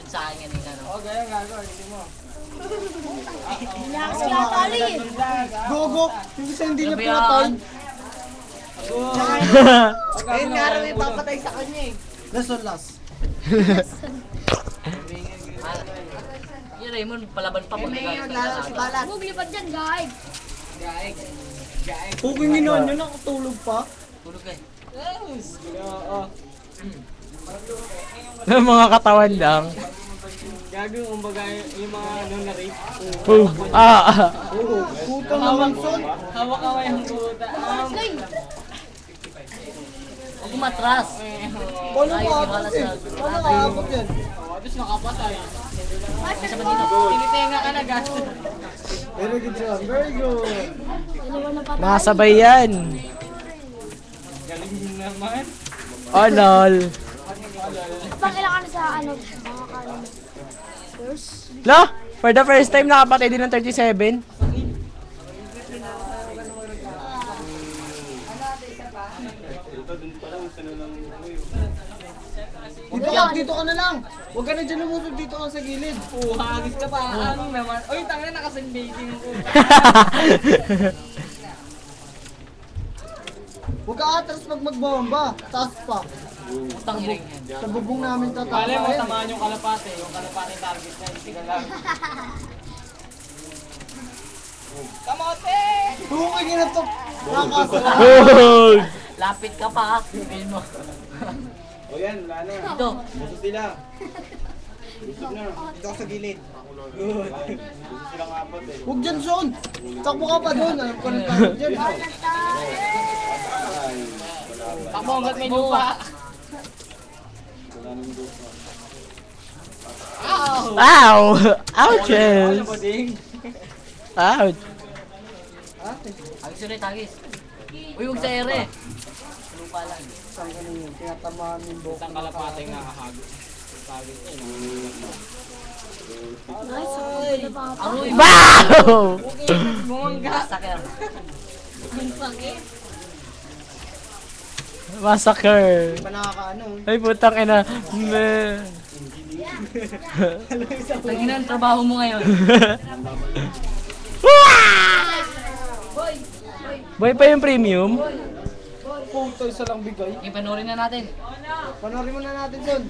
sa akin kanina, no? Oo, gaya gago, hindi mo. Relax ka, tali. Gogo! Yung isa hindi niya Grabe pinatay. yan. Ayun nga rin yung papatay sa kanya eh. Last on last. Yung Raymond, palaban pa mo. Naglalaro si Balat. Huwag lipad dyan, guys. Gaig. Gaig. Puking ginawa niyo, nakatulog pa. Tulog ka eh. Yes! Oo. Mga katawan lang. Gago, kumbaga yung mga ano na rape. Puta naman, son. Hawak-hawak yung puta. Ay, Huwag umatras. Paano Ayaw, kaabot iwala yan? sa- Paano kaabot yan? Tapos nakapatay. Sa Manila. Tinitenga ka na, gas. Very good job, very good. dalawa na patay. Nakasabay yan. Galing naman. Oh, lol. Pang ilang ka na sa ano, mga kanan. First. Lo, for the first time nakapatay din ng 37. Dito ka na lang. Huwag ka na dyan lumusog, dito ka sa gilid. Hagis ka pa. Ano naman? Uy, tangin na nakasundating ko. Huwag ka atras pag magbomba. Taas pa. Utang hiring yan. Sa bubong namin Bale mo, tatapain. tamaan yung kalapate. Yung kalapate target na, hindi ka lang. Kamote! Puking ina to. Lakas. Lapit ka pa, feel mo. O yan, wala na. Dito. Busog sila. Busog na. Dito ako sa gilid. Good. Busog silang apat eh. Huwag dyan, son. Takbo ka pa doon. Alam ko ng target dyan. Takbo hanggat may lupa. Ow! Ouches! Ano ba, ding? Ouch! Agis ulit, agis. Uy, huwag sa ere. Lupa lang. Saan ka ninyo? Tinatamaan yung buhok. Isang kalapateng nakahagis. Target eh. Nice, ako na pa. Aroy, Wow! Bumangga. massacre. Ang sakit. Massacre! Pa nakakaano. Ay, putang ina. Meh. Lagi na ang trabaho mo ngayon. Boy pa yung premium? Puto, isa lang bigay. Ipanorin na natin. Panorin mo na natin, son.